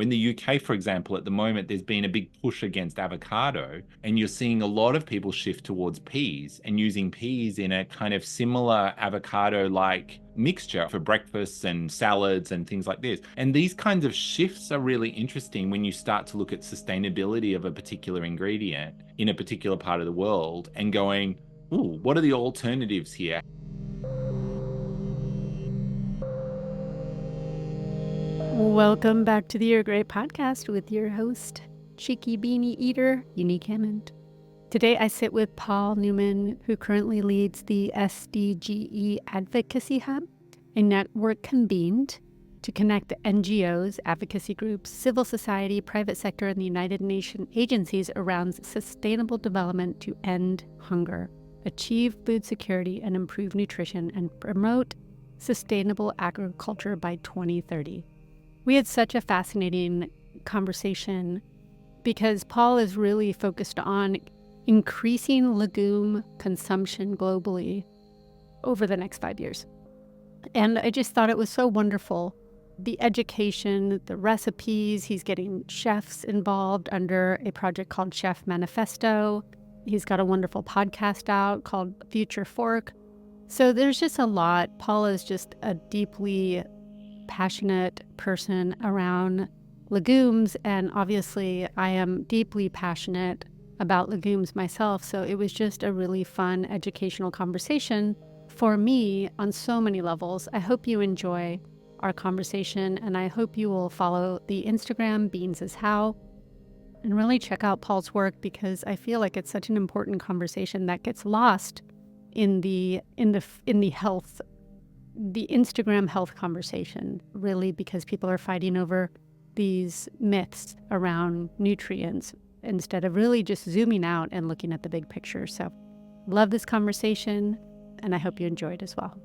In the UK, for example, at the moment, there's been a big push against avocado, and you're seeing a lot of people shift towards peas and using peas in a kind of similar avocado-like mixture for breakfasts and salads and things like this. And these kinds of shifts are really interesting when you start to look at sustainability of a particular ingredient in a particular part of the world and going, ooh, what are the alternatives here? Welcome back to the You're Great podcast with your host, Cheeky Beanie Eater, Unique Hammond. Today I sit with Paul Newnham, who currently leads the SDG2 Advocacy Hub, a network convened to connect NGOs, advocacy groups, civil society, private sector, and the United Nations agencies around sustainable development to end hunger, achieve food security, and improve nutrition, and promote sustainable agriculture by 2030. We had such a fascinating conversation because Paul is really focused on increasing legume consumption globally over the next 5 years. And I just thought it was so wonderful. The education, the recipes, he's getting chefs involved under a project called Chefs Manifesto. He's got a wonderful podcast out called Future Fork. So there's just a lot. Paul is just a deeply passionate person around legumes, and obviously I am deeply passionate about legumes myself, so it was just a really fun educational conversation for me on so many levels. I hope you enjoy our conversation, and I hope you will follow the Instagram Beans is How and really check out Paul's work, because I feel like it's such an important conversation that gets lost in the health, the Instagram health conversation, really, because people are fighting over these myths around nutrients instead of really just zooming out and looking at the big picture. So love this conversation, and I hope you enjoy it as well.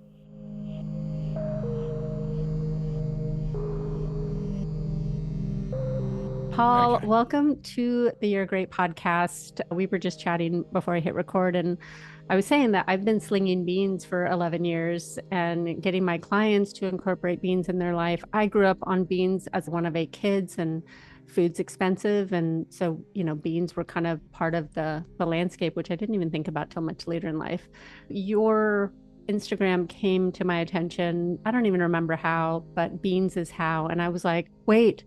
Paul, Okay. welcome to the You're Great podcast. We were just chatting before I hit record, and I was saying that I've been slinging beans for 11 years and getting my clients to incorporate beans in their life. I grew up on beans as one of 8 kids, and food's expensive. And so, beans were kind of part of the landscape, which I didn't even think about till much later in life. Your Instagram came to my attention. I don't even remember how, but Beans is How. And I was like, wait,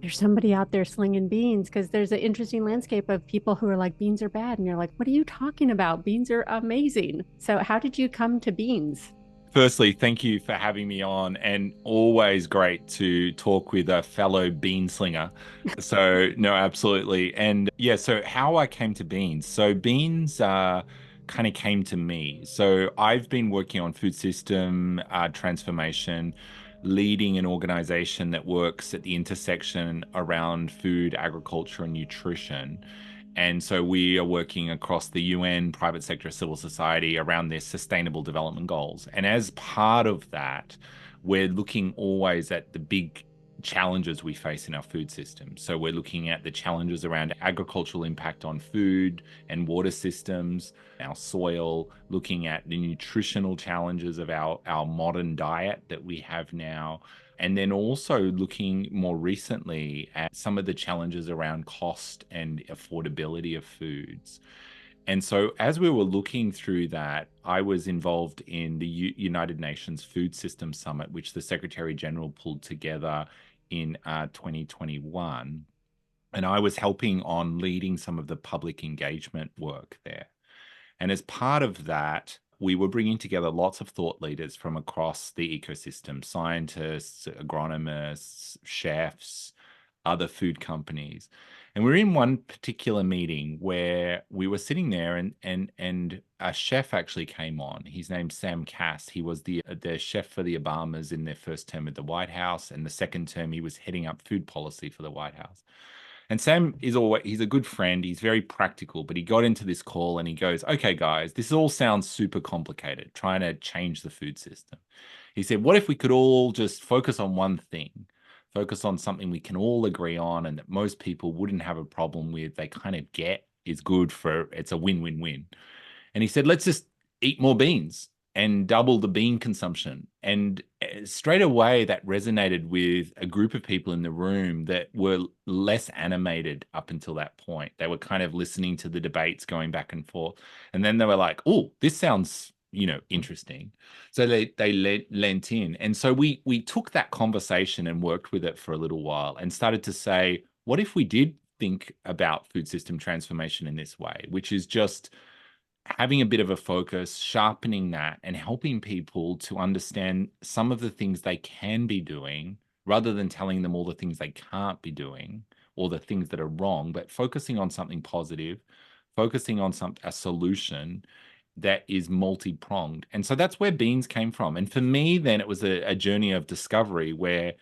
there's somebody out there slinging beans, because there's an interesting landscape of people who are like, beans are bad. And you're like, what are you talking about? Beans are amazing. So how did you come to beans? Firstly, thank you for having me on, and always great to talk with a fellow bean slinger. So, no, absolutely. And yeah, so how I came to beans. So, beans kind of came to me. So, I've been working on food system transformation, leading an organization that works at the intersection around food, agriculture, and nutrition. And so we are working across the UN, private sector, civil society around their sustainable development goals. And as part of that, we're looking always at the big challenges we face in our food system. So we're looking at the challenges around agricultural impact on food and water systems, our soil, looking at the nutritional challenges of our modern diet that we have now, and then also looking more recently at some of the challenges around cost and affordability of foods. And so, as we were looking through that, I was involved in the United Nations Food System Summit, which the Secretary General pulled together in 2021. And I was helping on leading some of the public engagement work there. And as part of that, we were bringing together lots of thought leaders from across the ecosystem: scientists, agronomists, chefs, other food companies. And we were in one particular meeting where we were sitting there, and a chef actually came on. His name's Sam Cass. He was the chef for the Obamas in their first term at the White House, and the second term he was heading up food policy for the White House. And Sam is he's a good friend. He's very practical, but he got into this call and he goes, okay, guys, this all sounds super complicated, trying to change the food system. He said, what if we could all just focus on one thing, focus on something we can all agree on and that most people wouldn't have a problem with, they kind of get is good for, it's a win-win-win. And he said, let's just eat more beans. and double the bean consumption. And straight away, that resonated with a group of people in the room that were less animated up until that point. They were kind of listening to the debates going back and forth. And then they were like, oh, this sounds, interesting. So they lent in. And so we took that conversation and worked with it for a little while and started to say, what if we did think about food system transformation in this way, which is just having a bit of a focus, sharpening that, and helping people to understand some of the things they can be doing rather than telling them all the things they can't be doing or the things that are wrong, but focusing on something positive, focusing on a solution that is multi-pronged. And so that's where beans came from. And for me, then it was a journey of discovery where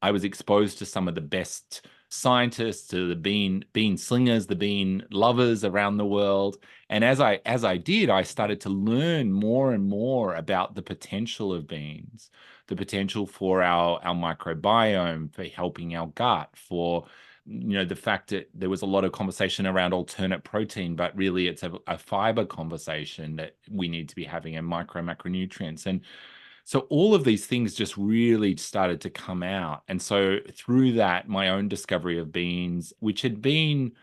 I was exposed to some of the best scientists, to the bean slingers, the bean lovers around the world. And as I did, I started to learn more and more about the potential of beans, the potential for our microbiome, for helping our gut, for the fact that there was a lot of conversation around alternate protein, but really it's a fiber conversation that we need to be having, and macronutrients. And so all of these things just really started to come out. And so through that, my own discovery of beans, which had been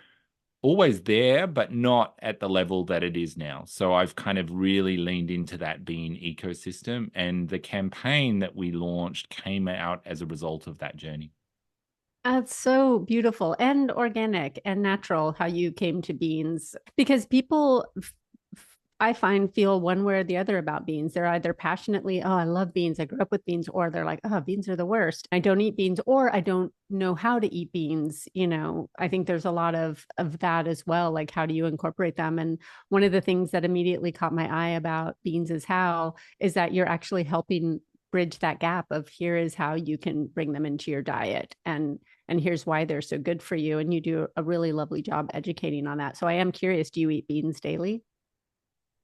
always there, but not at the level that it is now. So I've kind of really leaned into that bean ecosystem. And the campaign that we launched came out as a result of that journey. That's so beautiful and organic and natural how you came to beans, because people, I find, feel one way or the other about beans. They're either passionately, oh, I love beans, I grew up with beans, or they're like, oh, beans are the worst, I don't eat beans, or I don't know how to eat beans. I think there's a lot of that as well. Like, how do you incorporate them? And one of the things that immediately caught my eye about beans is that you're actually helping bridge that gap of, here is how you can bring them into your diet, and here's why they're so good for you. And you do a really lovely job educating on that. So I am curious, do you eat beans daily?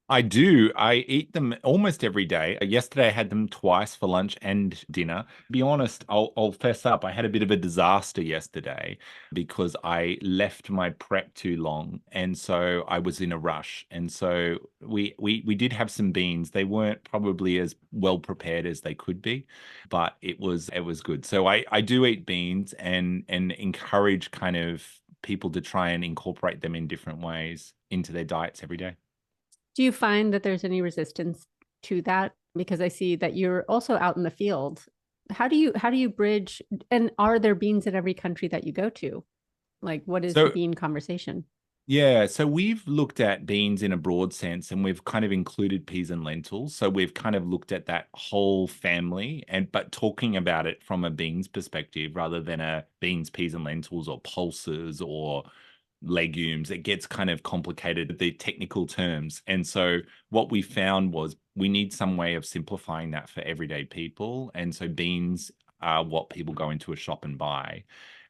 I do. I eat them almost every day. Yesterday, I had them twice for lunch and dinner. Be honest, I'll fess up. I had a bit of a disaster yesterday because I left my prep too long, and so I was in a rush. And so we did have some beans. They weren't probably as well prepared as they could be, but it was good. So I do eat beans and encourage kind of people to try and incorporate them in different ways into their diets every day. Do you find that there's any resistance to that? Because I see that you're also out in the field. How do you bridge, and are there beans in every country that you go to? Like, what is the So bean conversation? yeah, so we've looked at beans in a broad sense, and we've kind of included peas and lentils. So we've kind of looked at that whole family, and but talking about it from a beans perspective rather than a beans, peas and lentils, or pulses, or legumes. It gets kind of complicated, the technical terms. And so what we found was we need some way of simplifying that for everyday people. And so beans are what people go into a shop and buy,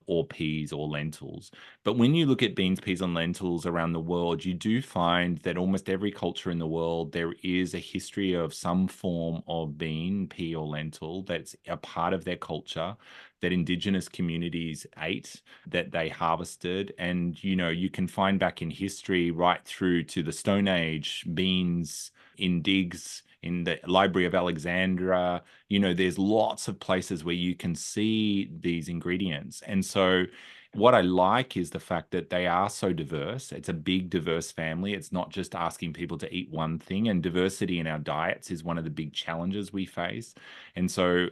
or peas or lentils. But when you look at beans, peas, and lentils around the world, you do find that almost every culture in the world, there is a history of some form of bean, pea, or lentil that's a part of their culture, that indigenous communities ate, that they harvested. And, you can find back in history right through to the Stone Age, beans in digs in the Library of Alexandria. There's lots of places where you can see these ingredients. And so what I like is the fact that they are so diverse. It's a big, diverse family. It's not just asking people to eat one thing, and diversity in our diets is one of the big challenges we face. And so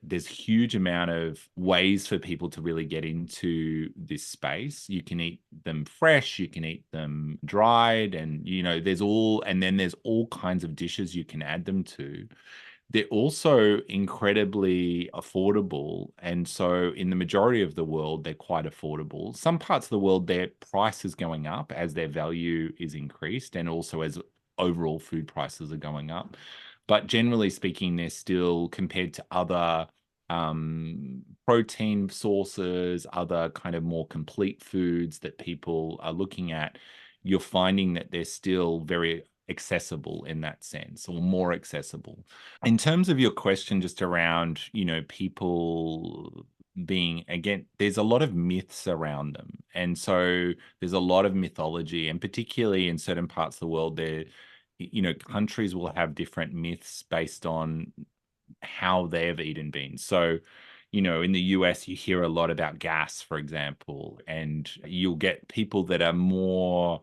there's huge amount of ways for people to really get into this space. You can eat them fresh, you can eat them dried, and then there's all kinds of dishes you can add them to. They're also incredibly affordable. And so, in the majority of the world, they're quite affordable. Some parts of the world, their price is going up as their value is increased, and also as overall food prices are going up. But generally speaking, they're still, compared to other protein sources, other kind of more complete foods that people are looking at, you're finding that they're still very accessible in that sense, or more accessible. In terms of your question just around, people being, again, there's a lot of myths around them. And so there's a lot of mythology, and particularly in certain parts of the world, countries will have different myths based on how they've eaten beans. So, in the US, you hear a lot about gas, for example, and you'll get people that are more,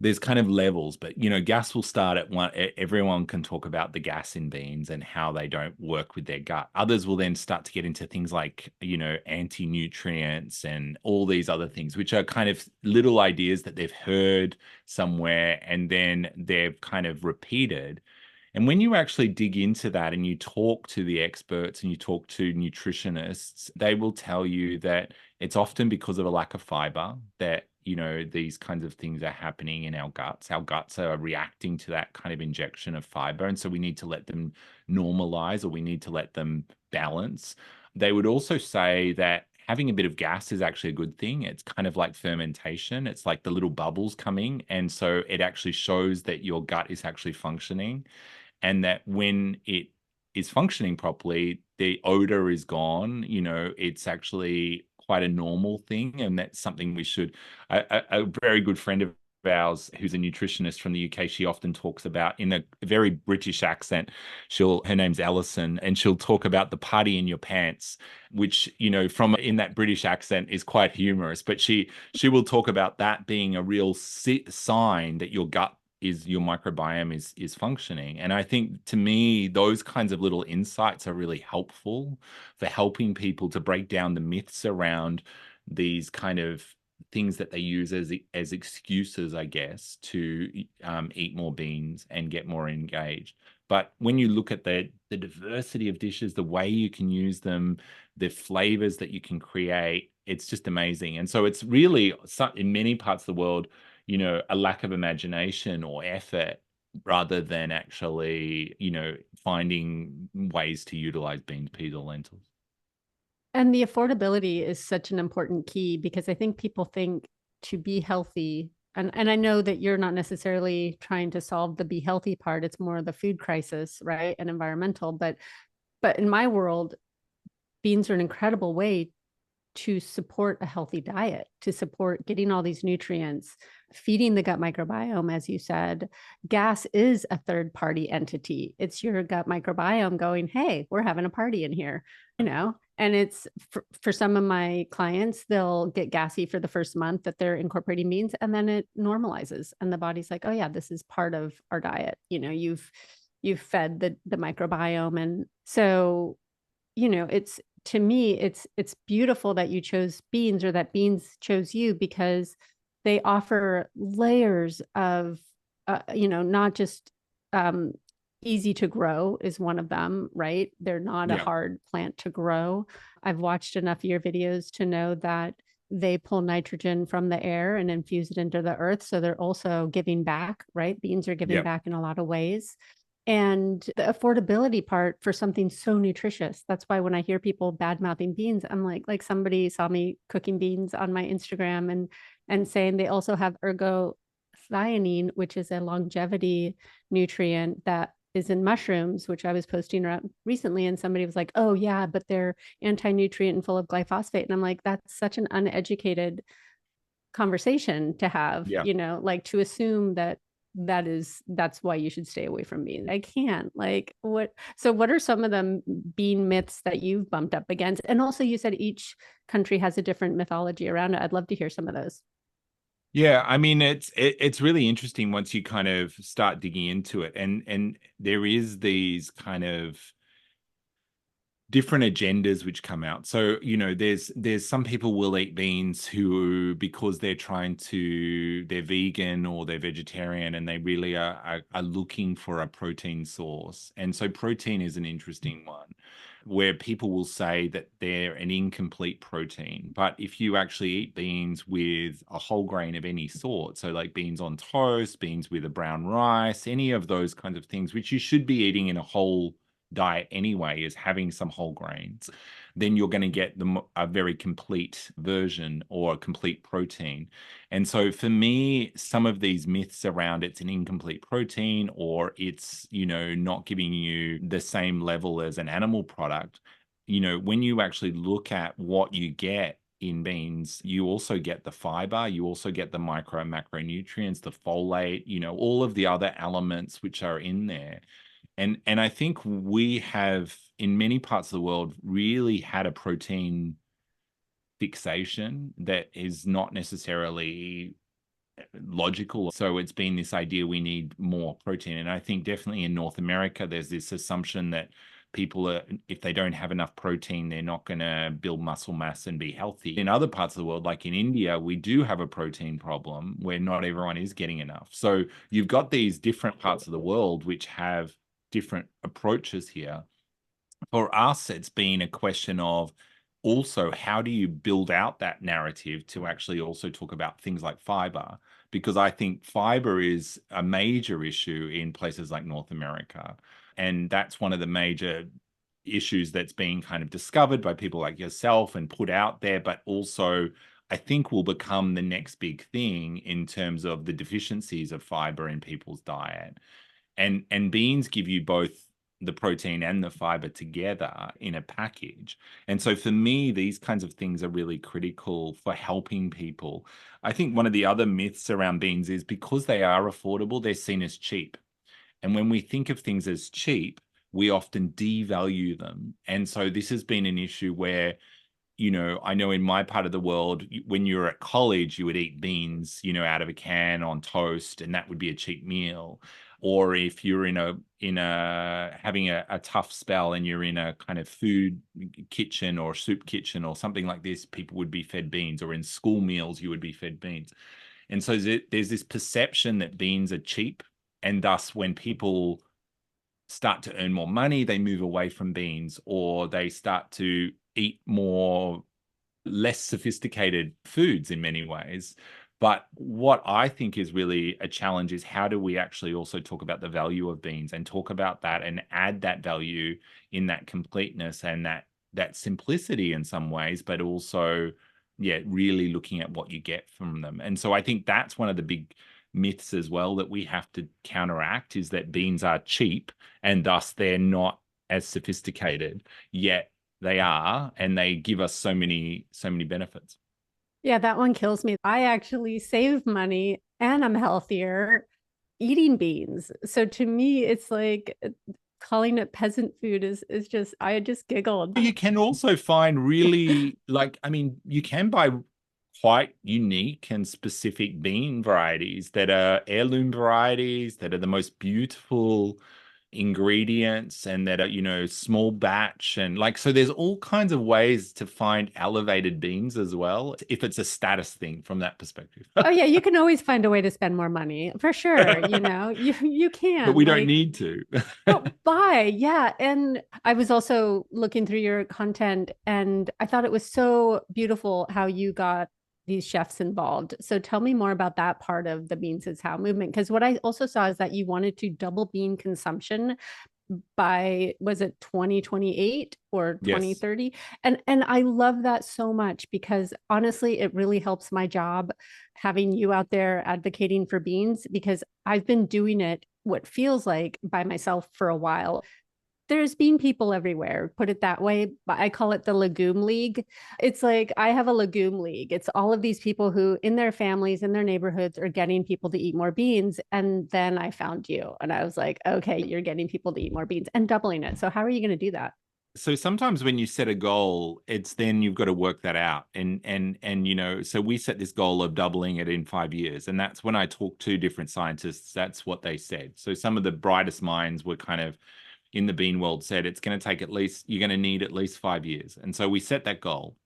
there's kind of levels, but gas will start at one. Everyone can talk about the gas in beans and how they don't work with their gut. Others will then start to get into things like, anti-nutrients and all these other things, which are kind of little ideas that they've heard somewhere and then they've kind of repeated. And when you actually dig into that and you talk to the experts and you talk to nutritionists, they will tell you that it's often because of a lack of fiber that, these kinds of things are happening in our guts. Our guts are reacting to that kind of injection of fiber. And so we need to let them normalize, or we need to let them balance. They would also say that having a bit of gas is actually a good thing. It's kind of like fermentation. It's like the little bubbles coming. And so it actually shows that your gut is actually functioning, and that when it is functioning properly, the odor is gone. It's actually quite a normal thing, and that's something we should. A very good friend of ours who's a nutritionist from the UK, she often talks about, in a very British accent, her name's Alison, and she'll talk about the putty in your pants, which, from in that British accent is quite humorous, but she will talk about that being a real sign that your microbiome is functioning. And I think, to me, those kinds of little insights are really helpful for helping people to break down the myths around these kind of things that they use as excuses, I guess, to eat more beans and get more engaged. But when you look at the diversity of dishes, the way you can use them, the flavors that you can create, it's just amazing. And so it's really, in many parts of the world, a lack of imagination or effort, rather than actually, finding ways to utilize beans, peas, or lentils. And the affordability is such an important key, because I think people think to be healthy, and I know that you're not necessarily trying to solve the be healthy part, it's more the food crisis, right? And environmental. But in my world, beans are an incredible way to support a healthy diet, to support getting all these nutrients, feeding the gut microbiome. As you said, gas is a third party entity. It's your gut microbiome going, hey, we're having a party in here, and it's for some of my clients, they'll get gassy for the first month that they're incorporating beans, and then it normalizes and the body's like, oh yeah, this is part of our diet. You've fed the microbiome. And so, it's, to me, it's beautiful that you chose beans, or that beans chose you, because they offer layers of, not just easy to grow is one of them, right? They're not a Yeah. hard plant to grow. I've watched enough of your videos to know that they pull nitrogen from the air and infuse it into the earth. So they're also giving back, right? Beans are giving Yeah. back in a lot of ways. And the affordability part for something so nutritious. That's why when I hear people bad mouthing beans, I'm like somebody saw me cooking beans on my Instagram and saying they also have ergothioneine, which is a longevity nutrient that is in mushrooms, which I was posting around recently. And somebody was like, oh yeah, but they're anti-nutrient and full of glyphosate. And I'm like, that's such an uneducated conversation to have, Yeah. like to assume that's why you should stay away from beans. I can't, like, what are some of the bean myths that you've bumped up against? And also, you said each country has a different mythology around it. I'd love to hear some of those. Yeah, I mean, it's really interesting once you kind of start digging into it, and there is these kind of different agendas which come out. So, there's some people will eat beans who, because they're vegan or they're vegetarian, and they really are looking for a protein source. And so protein is an interesting one, where people will say that they're an incomplete protein. But if you actually eat beans with a whole grain of any sort, so like beans on toast, beans with a brown rice, any of those kinds of things, which you should be eating in a whole diet anyway, is having some whole grains, then you're going to get a very complete version, or a complete protein. And so for me, some of these myths around it's an incomplete protein, or it's, not giving you the same level as an animal product, when you actually look at what you get in beans, you also get the fiber, you also get the micro and macronutrients, the folate, all of the other elements which are in there. And I think we have, in many parts of the world, really had a protein fixation that is not necessarily logical. So it's been this idea we need more protein. And I think definitely in North America, there's this assumption that people are, if they don't have enough protein, they're not going to build muscle mass and be healthy. In other parts of the world, like in India, we do have a protein problem where not everyone is getting enough. So you've got these different parts of the world which have different approaches here. For us, it's been a question of also how do you build out that narrative to actually also talk about things like fiber? Because I think fiber is a major issue in places like North America. And that's one of the major issues that's being kind of discovered by people like yourself and put out there, but also I think will become the next big thing in terms of the deficiencies of fiber in people's diet. And beans give you both the protein and the fiber together in a package. And so for me, these kinds of things are really critical for helping people. I think one of the other myths around beans is because they are affordable, they're seen as cheap. And when we think of things as cheap, we often devalue them. And so this has been an issue where I know in my part of the world, when you were at college, you would eat beans, out of a can on toast, and that would be a cheap meal. Or if you're in a having a tough spell and you're in a kind of food kitchen or soup kitchen or something like this, people would be fed beans, or in school meals, you would be fed beans. And so there's this perception that beans are cheap, and thus when people start to earn more money, they move away from beans, or they start to eat more less sophisticated foods in many ways. But what I think is really a challenge is how do we actually also talk about the value of beans and talk about that and add that value in that completeness and that simplicity in some ways, but also, yeah, really looking at what you get from them. And so I think that's one of the big myths as well that we have to counteract, is that beans are cheap and thus they're not as sophisticated, yet they are, and they give us so many benefits. Yeah, that one kills me. I actually save money and I'm healthier eating beans. So to me, it's like calling it peasant food is just, I just giggled. You can also find really, you can buy quite unique and specific bean varieties that are heirloom varieties that are the most beautiful ingredients and that are small batch, and so there's all kinds of ways to find elevated beans as well, if it's a status thing from that perspective. Oh yeah, you can always find a way to spend more money for sure. You can, but we don't need to. but buy, yeah. And I was also looking through your content and I thought it was so beautiful how you got these chefs involved. So tell me more about that part of the Beans is How movement. Because what I also saw is that you wanted to double bean consumption by, was it 2028 or Yes. 2030? And I love that so much because honestly, it really helps my job having you out there advocating for beans, because I've been doing it what feels like by myself for a while. There's bean people everywhere, put it that way. But I call it the legume league. It's like I have a legume league. It's all of these people who in their families, in their neighborhoods are getting people to eat more beans. And then I found you and I was like, okay, you're getting people to eat more beans and doubling it. So how are you going to do that? So sometimes when you set a goal, it's then you've got to work that out. And so we set this goal of doubling it in 5 years. And that's when I talked to different scientists, that's what they said. So some of the brightest minds were kind of in the bean world said it's going to take you're going to need at least 5 years. And so we set that goal.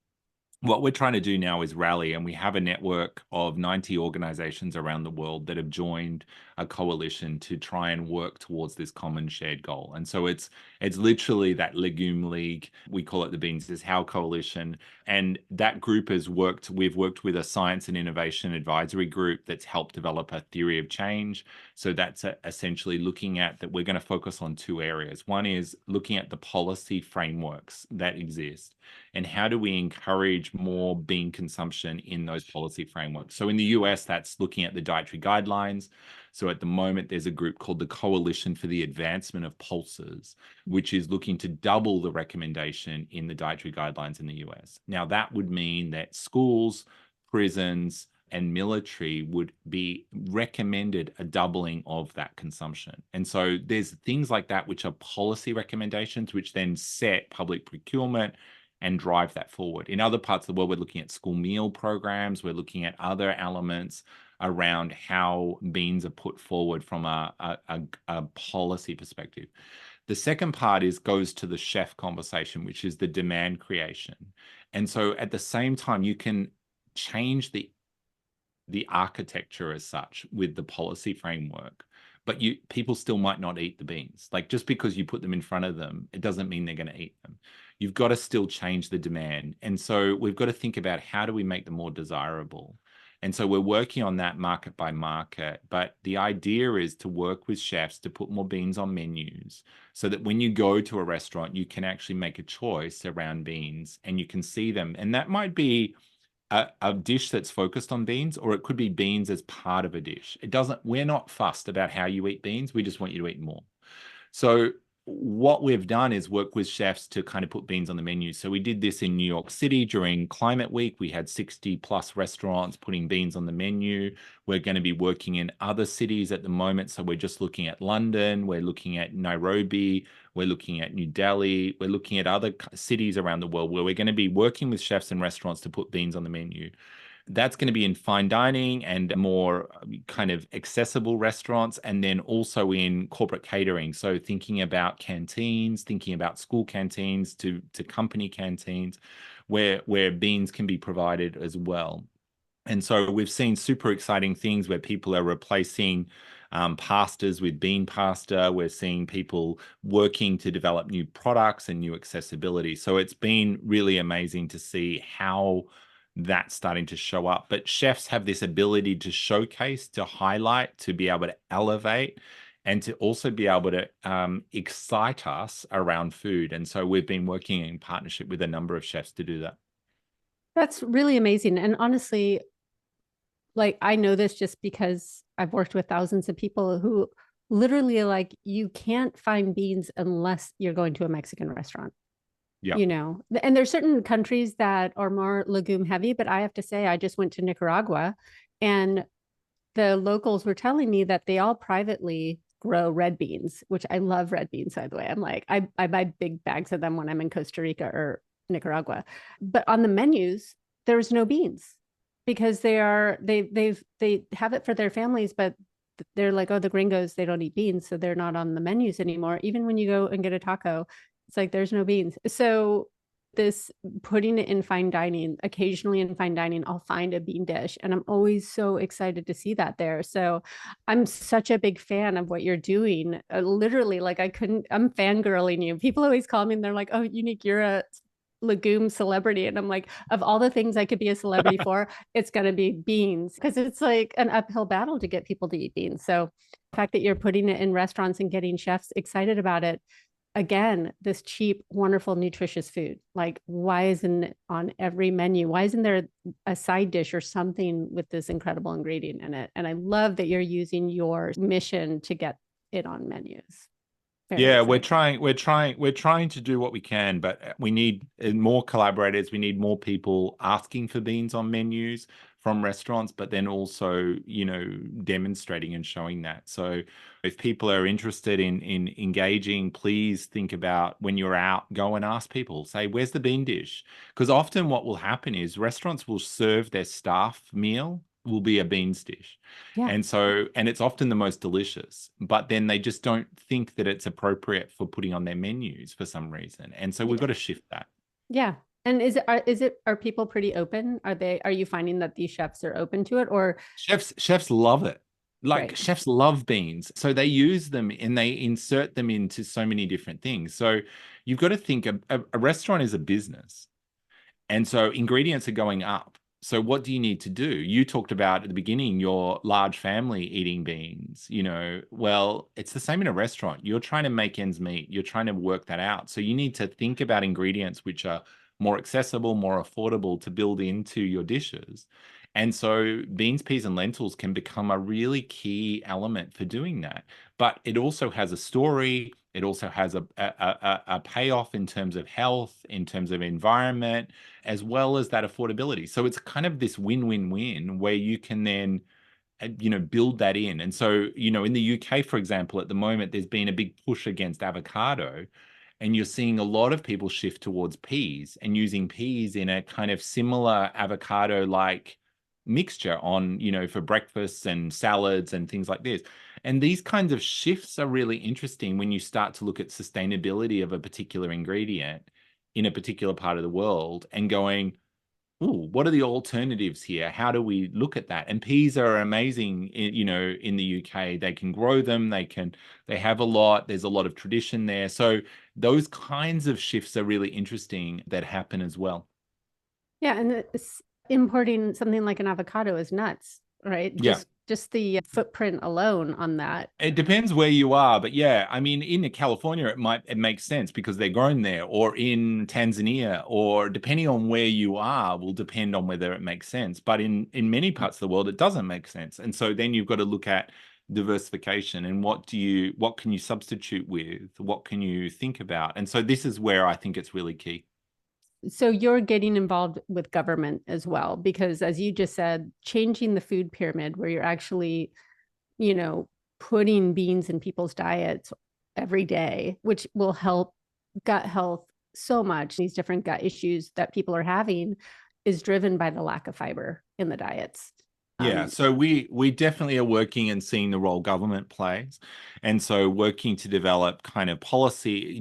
What we're trying to do now is rally, and we have a network of 90 organizations around the world that have joined a coalition to try and work towards this common shared goal. And so it's literally that legume league. We call it the Beans is How Coalition. And that group we've worked with a science and innovation advisory group that's helped develop a theory of change. So that's essentially looking at that we're going to focus on two areas. One is looking at the policy frameworks that exist. and how do we encourage more bean consumption in those policy frameworks. So in the US, that's looking at the dietary guidelines. So at the moment, there's a group called the Coalition for the Advancement of Pulses, which is looking to double the recommendation in the dietary guidelines in the US. Now, that would mean that schools, prisons, and military would be recommended a doubling of that consumption. And so there's things like that, which are policy recommendations, which then set public procurement and drive that forward. In other parts of the world, we're looking at school meal programs. We're looking at other elements around how beans are put forward from a policy perspective. The second part goes to the chef conversation, which is the demand creation. And so at the same time, you can change the architecture as such with the policy framework, but people still might not eat the beans. Like, just because you put them in front of them, it doesn't mean they're going to eat them. You've got to still change the demand. And so we've got to think about, how do we make them more desirable? And so we're working on that market by market. But the idea is to work with chefs to put more beans on menus, so that when you go to a restaurant, you can actually make a choice around beans and you can see them. And that might be a dish that's focused on beans, or it could be beans as part of a dish. We're not fussed about how you eat beans. We just want you to eat more. So what we've done is work with chefs to kind of put beans on the menu. So we did this in New York City during Climate Week. We had 60 plus restaurants putting beans on the menu. We're going to be working in other cities at the moment. So we're just looking at London. We're looking at Nairobi. We're looking at New Delhi. We're looking at other cities around the world where we're going to be working with chefs and restaurants to put beans on the menu. That's going to be in fine dining and more kind of accessible restaurants, and then also in corporate catering. So thinking about canteens, thinking about school canteens to company canteens, where beans can be provided as well. And so we've seen super exciting things where people are replacing pastas with bean pasta. We're seeing people working to develop new products and new accessibility. So it's been really amazing to see how that's starting to show up. But chefs have this ability to showcase, to highlight, to be able to elevate, and to also be able to excite us around food. And so we've been working in partnership with a number of chefs to do that. That's really amazing. And honestly, like, I know this just because I've worked with thousands of people who literally, like, you can't find beans unless you're going to a Mexican restaurant. Yeah. You know, and there's certain countries that are more legume heavy, but I have to say, I just went to Nicaragua and the locals were telling me that they all privately grow red beans, which I love red beans, by the way. I'm like, I buy big bags of them when I'm in Costa Rica or Nicaragua. But on the menus, there's no beans because they have it for their families, but they're like, oh, the gringos, they don't eat beans, so they're not on the menus anymore. Even when you go and get a taco, it's like, there's no beans. So this putting it in fine dining, occasionally in fine dining, I'll find a bean dish, and I'm always so excited to see that there. So I'm such a big fan of what you're doing. Literally, like, I'm fangirling you. People always call me and they're like, oh, Unique, you're a legume celebrity. And I'm like, of all the things I could be a celebrity for, it's going to be beans, because it's like an uphill battle to get people to eat beans. So the fact that you're putting it in restaurants and getting chefs excited about it, again, this cheap, wonderful, nutritious food. Like, why isn't it on every menu? Why isn't there a side dish or something with this incredible ingredient in it? And I love that you're using your mission to get it on menus. Very Yeah, exciting. we're trying to do what we can, but we need more collaborators. We need more people asking for beans on menus from restaurants, but then also, demonstrating and showing that. So if people are interested in engaging, please think about, when you're out, go and ask people, say, where's the bean dish? Because often what will happen is restaurants will serve their staff meal will be a beans dish. Yeah. And it's often the most delicious, but then they just don't think that it's appropriate for putting on their menus for some reason. And so we've got to shift that. Yeah. And are people pretty open? Are you finding that these chefs are open to it, or? Chefs love it. Like, Great. chefs love beans. So they use them and they insert them into so many different things. So you've got to think a restaurant is a business. And so ingredients are going up. So what do you need to do? You talked about at the beginning your large family eating beans, well, it's the same in a restaurant. You're trying to make ends meet. You're trying to work that out. So you need to think about ingredients which are more accessible, more affordable to build into your dishes. And so beans, peas, and lentils can become a really key element for doing that. But it also has a story. It also has a payoff in terms of health, in terms of environment, as well as that affordability. So it's kind of this win-win-win where you can then build that in. And so, in the UK, for example, at the moment, there's been a big push against avocado, and you're seeing a lot of people shift towards peas and using peas in a kind of similar avocado-like mixture on, for breakfasts and salads and things like this. And these kinds of shifts are really interesting when you start to look at sustainability of a particular ingredient in a particular part of the world and going, ooh, what are the alternatives here? How do we look at that? And peas are amazing, in the UK. They can grow them. They have a lot. There's a lot of tradition there. So those kinds of shifts are really interesting that happen as well. Yeah, and importing something like an avocado is nuts, right? Yeah. Just the footprint alone on that. It depends where you are, but yeah, I mean, in California, it makes sense because they're grown there, or in Tanzania, or depending on where you are, will depend on whether it makes sense. But in many parts of the world, it doesn't make sense, and so then you've got to look at diversification and what can you substitute with, what can you think about, and so this is where I think it's really key. So you're getting involved with government as well, because as you just said, changing the food pyramid where you're actually, putting beans in people's diets every day, which will help gut health so much. These different gut issues that people are having is driven by the lack of fiber in the diets. Yeah, so we definitely are working and seeing the role government plays. And so working to develop kind of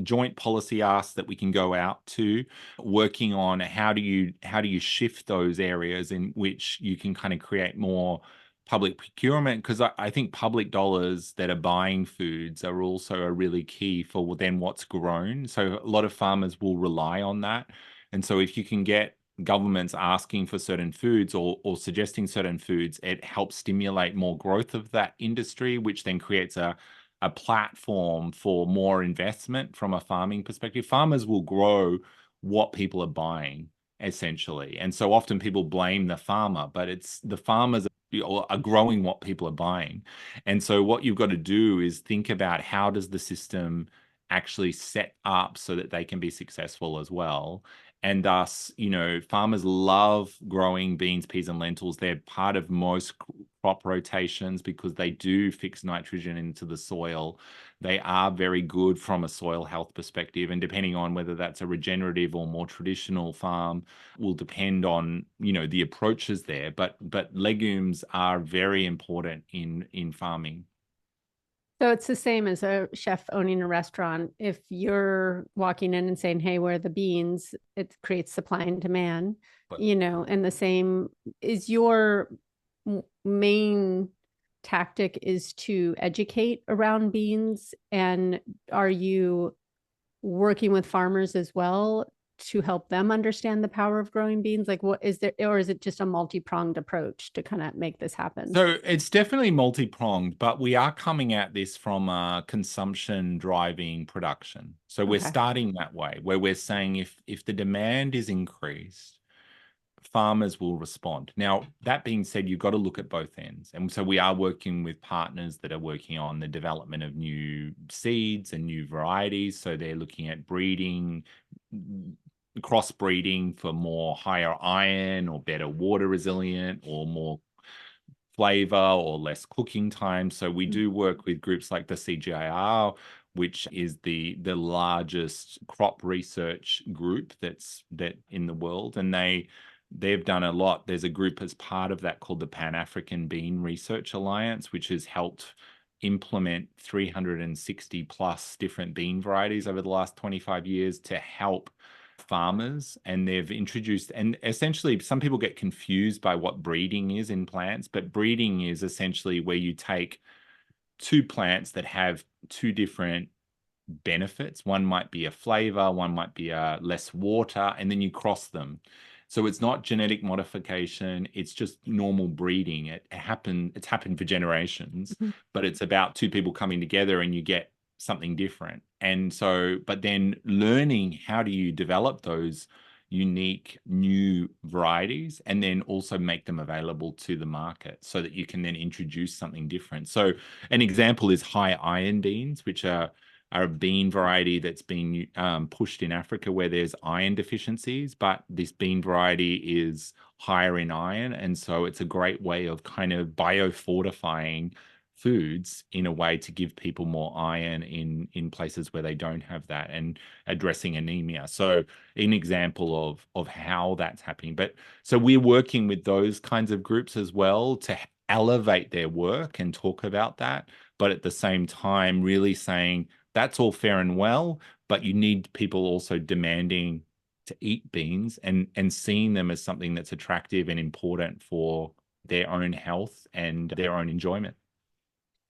joint policy asks that we can go out to, working on how do you shift those areas in which you can kind of create more public procurement, because I think public dollars that are buying foods are also a really key for then what's grown. So a lot of farmers will rely on that. And so if you can get governments asking for certain foods or suggesting certain foods, it helps stimulate more growth of that industry, which then creates a platform for more investment from a farming perspective. Farmers will grow what people are buying, essentially. And so often people blame the farmer, but it's the farmers are growing what people are buying. And so what you've got to do is think about how does the system actually set up so that they can be successful as well. And thus, farmers love growing beans, peas, and lentils. They're part of most crop rotations because they do fix nitrogen into the soil. They are very good from a soil health perspective. And depending on whether that's a regenerative or more traditional farm, will depend on, the approaches there. But legumes are very important in farming. So it's the same as a chef owning a restaurant. If you're walking in and saying, "Hey, where are the beans?" It creates supply and demand, But and the same is your main tactic is to educate around beans. And are you working with farmers as well to help them understand the power of growing beans? Like, what is there, or is it just a multi-pronged approach to kind of make this happen? So it's definitely multi-pronged, but we are coming at this from a consumption driving production. So we're Okay. starting that way, where we're saying if the demand is increased, farmers will respond. Now, that being said, you've got to look at both ends. And so we are working with partners that are working on the development of new seeds and new varieties. So they're looking at breeding, crossbreeding for more higher iron or better water resilient or more flavor or less cooking time. So we do work with groups like the CGIAR, which is the largest crop research group that in the world, and they've done a lot. There's a group as part of that called the Pan-African Bean Research Alliance, which has helped implement 360 plus different bean varieties over the last 25 years to help farmers. And they've introduced, and essentially some people get confused by what breeding is in plants, but breeding is essentially where you take two plants that have two different benefits. One might be a flavor, one might be a less water, and then you cross them. So it's not genetic modification, it's just normal breeding. It's happened for generations, Mhm. but it's about two people coming together and you get something different. And so, but then learning how do you develop those unique new varieties and then also make them available to the market so that you can then introduce something different. So an example is high iron beans, which are a bean variety that's been pushed in Africa where there's iron deficiencies, but this bean variety is higher in iron. And so it's a great way of kind of biofortifying foods in a way to give people more iron in places where they don't have that and addressing anemia. So an example of how that's happening. But so we're working with those kinds of groups as well to elevate their work and talk about that, but at the same time really saying that's all fair and well, but you need people also demanding to eat beans and seeing them as something that's attractive and important for their own health and their own enjoyment.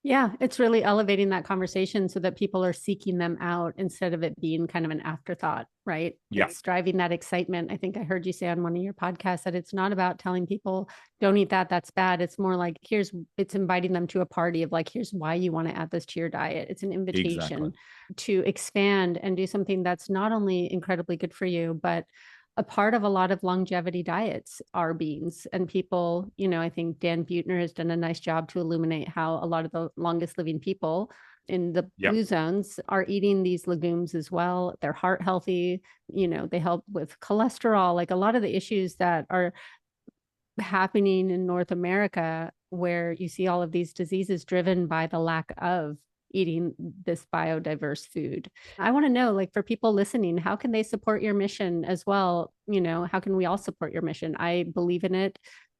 Yeah, it's really elevating that conversation so that people are seeking them out instead of it being kind of an afterthought, right? Yeah, It's driving that excitement. I think I heard you say on one of your podcasts that it's not about telling people, don't eat that, that's bad. It's more like, it's inviting them to a party of like, here's why you want to add this to your diet. It's an exactly. invitation to expand and do something that's not only incredibly good for you, but a part of a lot of longevity diets are beans. And people, I think Dan Buettner has done a nice job to illuminate how a lot of the longest living people in the Yeah. blue zones are eating these legumes as well. They're heart healthy, they help with cholesterol, like a lot of the issues that are happening in North America, where you see all of these diseases driven by the lack of eating this biodiverse food. I want to know, like, for people listening, how can they support your mission as well? How can we all support your mission? I believe in it,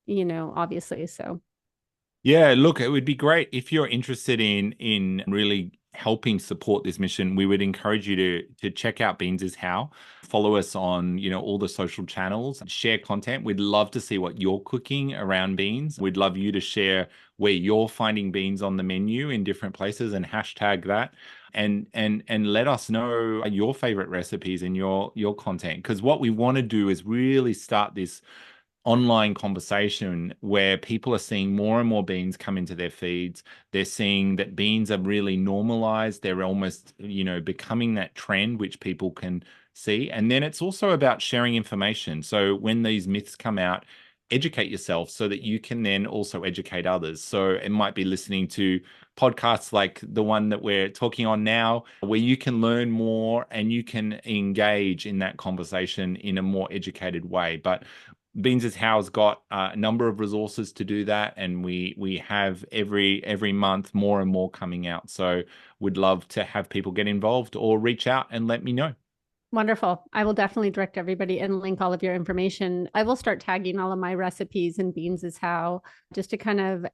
obviously. So Yeah, look, it would be great if you're interested in really helping support this mission. We would encourage you to check out Beans is How. Follow us on, all the social channels, share content. We'd love to see what you're cooking around beans. We'd love you to share where you're finding beans on the menu in different places and hashtag that. And let us know your favorite recipes and your content. Because what we want to do is really start this online conversation where people are seeing more and more beans come into their feeds. They're seeing that beans are really normalized. They're almost, becoming that trend which people can see. And then it's also about sharing information. So when these myths come out, educate yourself so that you can then also educate others. So it might be listening to podcasts like the one that we're talking on now, where you can learn more and you can engage in that conversation in a more educated way. But Beans is How's got a number of resources to do that, and we have every month more and more coming out. So we'd love to have people get involved or reach out and let me know. wonderful. I will definitely direct everybody and link all of your information. I will start tagging all of my recipes and Beans is How, just to kind of,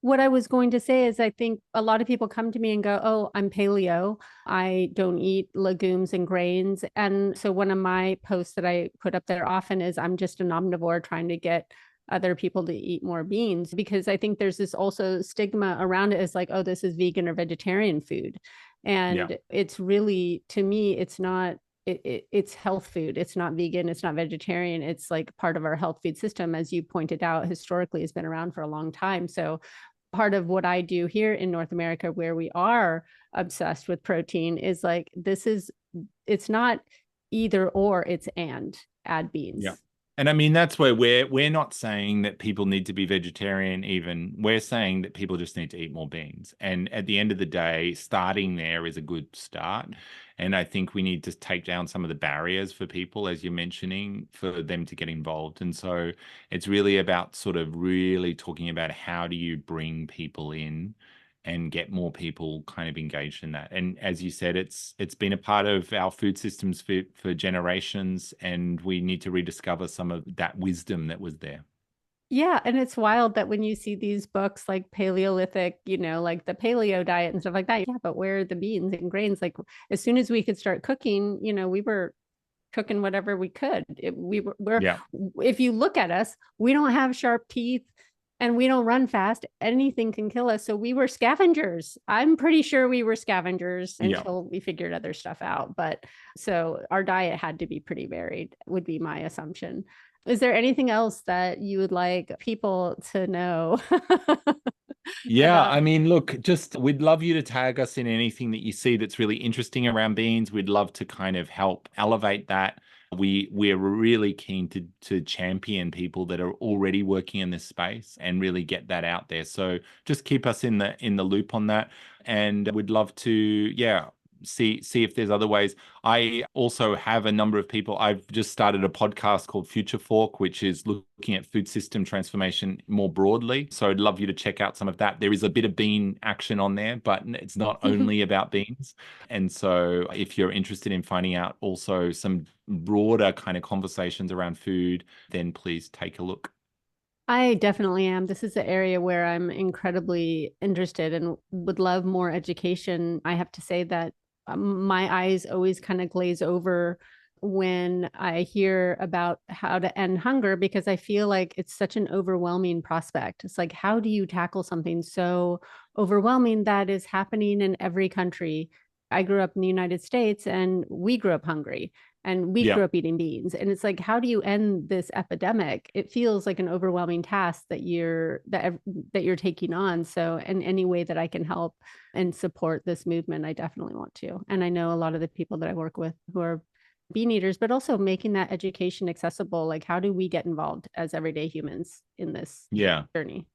what I was going to say is I think a lot of people come to me and go, oh, I'm paleo. I don't eat legumes and grains. And so one of my posts that I put up there often is I'm just an omnivore trying to get other people to eat more beans, because I think there's this also stigma around it as like, oh, this is vegan or vegetarian food. Yeah. And it's really, to me, it's not, it's health food. It's not vegan. It's not vegetarian. It's like part of our health food system, as you pointed out, historically has been around for a long time. So part of what I do here in North America, where we are obsessed with protein, is like, it's not either or, it's and add beans. Yeah. And I mean, that's where we're not saying that people need to be vegetarian even. We're saying that people just need to eat more beans. And at the end of the day, starting there is a good start. And I think we need to take down some of the barriers for people, as you're mentioning, for them to get involved. And so it's really about sort of really talking about how do you bring people in and get more people kind of engaged in that. And as you said, it's been a part of our food systems for generations, and we need to rediscover some of that wisdom that was there. Yeah, and it's wild that when you see these books like Paleolithic, like the paleo diet and stuff like that, yeah, but where are the beans and grains? Like, as soon as we could start cooking, we were cooking whatever we could. Yeah. If you look at us, we don't have sharp teeth and we don't run fast. Anything can kill us. So we were scavengers. I'm pretty sure we were scavengers Yeah. until we figured other stuff out. But so our diet had to be pretty varied, would be my assumption. Is there anything else that you would like people to know Yeah, about? I mean, look, just we'd love you to tag us in anything that you see that's really interesting around beans. We'd love to kind of help elevate that. We're really keen to champion people that are already working in this space and really get that out there. So just keep us in the loop on that, and we'd love to, yeah, see if there's other ways. I also have a number of people. I've just started a podcast called Future Fork, which is looking at food system transformation more broadly. So I'd love you to check out some of that. There is a bit of bean action on there, but it's not only about beans. And so if you're interested in finding out also some broader kind of conversations around food, then please take a look. I definitely am. This is an area where I'm incredibly interested and would love more education. I have to say that my eyes always kind of glaze over when I hear about how to end hunger because I feel like it's such an overwhelming prospect. It's like, how do you tackle something so overwhelming that is happening in every country? I grew up in the United States and we grew up hungry and we Yeah. grew up eating beans, and it's like, how do you end this epidemic? It feels like an overwhelming task that you're taking on. So in any way that I can help and support this movement, I definitely want to. And I know a lot of the people that I work with who are bean eaters, but also making that education accessible. Like, how do we get involved as everyday humans in this Yeah. journey?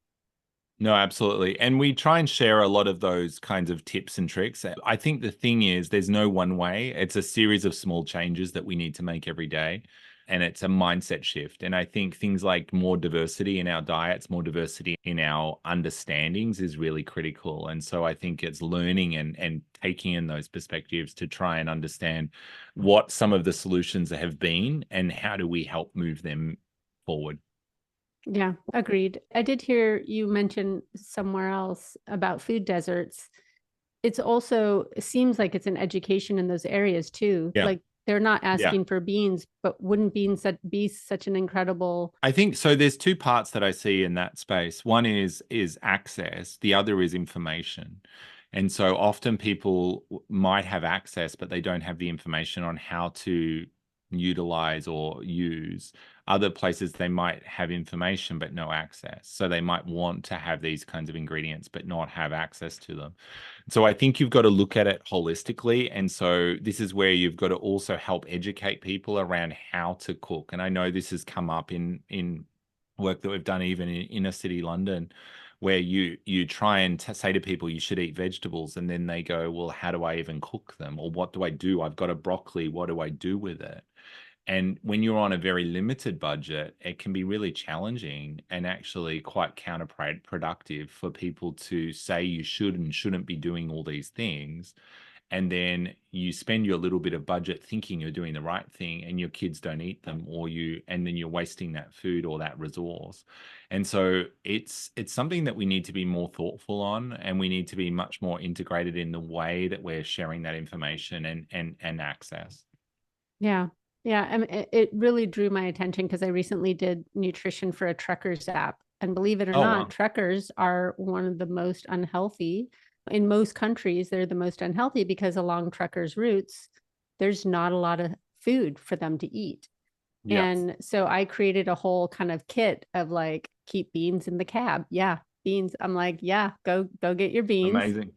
No, absolutely. And we try and share a lot of those kinds of tips and tricks. I think the thing is, there's no one way. It's a series of small changes that we need to make every day. And it's a mindset shift. And I think things like more diversity in our diets, more diversity in our understandings is really critical. And so I think it's learning and taking in those perspectives to try and understand what some of the solutions have been and how do we help move them forward. Yeah, agreed. I did hear you mention somewhere else about food deserts. It's also, it seems like it's an education in those areas too. Yeah. Like they're not Yeah. asking for beans, but wouldn't beans be such an incredible. I think so. There's two parts that I see in that space. One is access, the other is information. And so often people might have access, but they don't have the information on how to utilize or use. Other places they might have information but no access. So they might want to have these kinds of ingredients but not have access to them. So I think you've got to look at it holistically. And so this is where you've got to also help educate people around how to cook. And I know this has come up in work that we've done even in inner city London, where you try and say to people you should eat vegetables, and then they go, well, how do I even cook them? Or what do I do? I've got a broccoli. What do I do with it? And when you're on a very limited budget, it can be really challenging and actually quite counterproductive for people to say you should and shouldn't be doing all these things. And then you spend your little bit of budget thinking you're doing the right thing and your kids don't eat them, and then you're wasting that food or that resource. And so it's something that we need to be more thoughtful on, and we need to be much more integrated in the way that we're sharing that information and access. Yeah. Yeah. I mean, it really drew my attention because I recently did nutrition for a truckers app. And believe it or Oh, not, wow. truckers are one of the most unhealthy. In most countries, they're the most unhealthy because along truckers' routes, there's not a lot of food for them to eat. Yeah. And so I created a whole kind of kit of like, keep beans in the cab. Yeah, beans. I'm like, yeah, go get your beans. Amazing.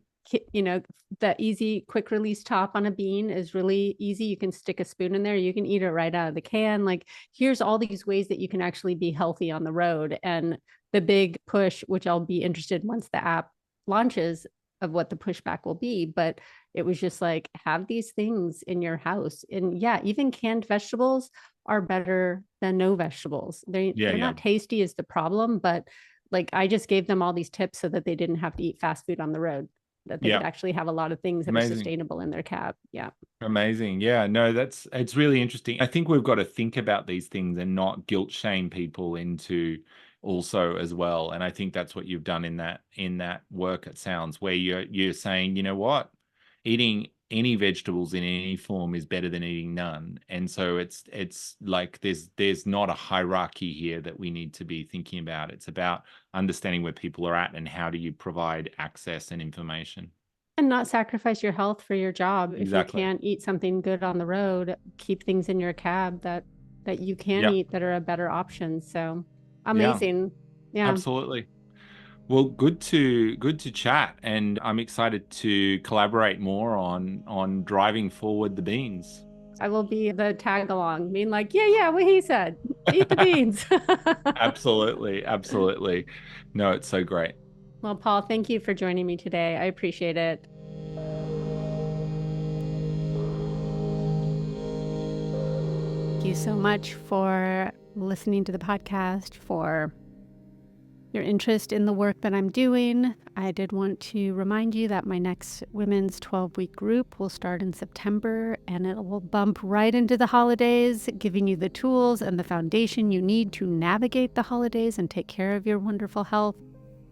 You know, the easy quick release top on a bean is really easy. You can stick a spoon in there, you can eat it right out of the can. Like, here's all these ways that you can actually be healthy on the road. And the big push, which I'll be interested once the app launches, of what the pushback will be, but it was just like, have these things in your house. And yeah, even canned vegetables are better than no vegetables. Yeah, They're yeah. not tasty is the problem, but like, I just gave them all these tips so that they didn't have to eat fast food on the road, that they could Yeah. actually have a lot of things that are Amazing. sustainable in their cab. Yeah. Amazing. Yeah, no, it's really interesting. I think we've got to think about these things and not guilt shame people into also as well. And I think that's what you've done in that work, it sounds, where you're saying, you know what? Eating any vegetables in any form is better than eating none. And so it's like there's not a hierarchy here that we need to be thinking about. It's about understanding where people are at and how do you provide access and information. And not sacrifice your health for your job. If you Exactly. can't eat something good on the road, keep things in your cab that you can Yeah. eat that are a better option. So Yeah. amazing. Yeah. Absolutely. Well, good to chat, and I'm excited to collaborate more on driving forward the beans. I will be the tag along, being like, yeah, what he said. Eat the beans. Absolutely. Absolutely. No, it's so great. Well, Paul, thank you for joining me today. I appreciate it. Thank you so much for listening to the podcast, for your interest in the work that I'm doing. I did want to remind you that my next women's 12-week group will start in September, and it will bump right into the holidays, giving you the tools and the foundation you need to navigate the holidays and take care of your wonderful health.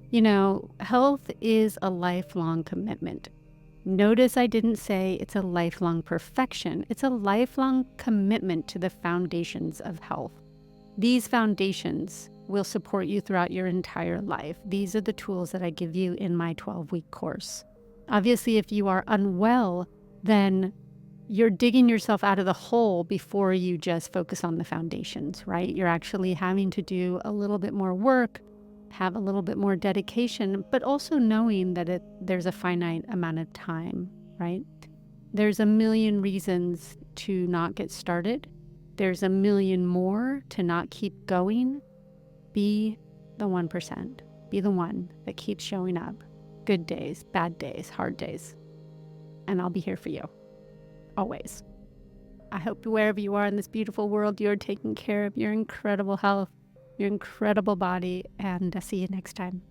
You know, health is a lifelong commitment. Notice I didn't say it's a lifelong perfection. It's a lifelong commitment to the foundations of health. These foundations will support you throughout your entire life. These are the tools that I give you in my 12-week course. Obviously, if you are unwell, then you're digging yourself out of the hole before you just focus on the foundations, right? You're actually having to do a little bit more work, have a little bit more dedication, but also knowing that there's a finite amount of time, right? There's a million reasons to not get started. There's a million more to not keep going. Be the 1%. Be the one that keeps showing up. Good days, bad days, hard days. And I'll be here for you. Always. I hope wherever you are in this beautiful world, you're taking care of your incredible health, your incredible body, and I'll see you next time.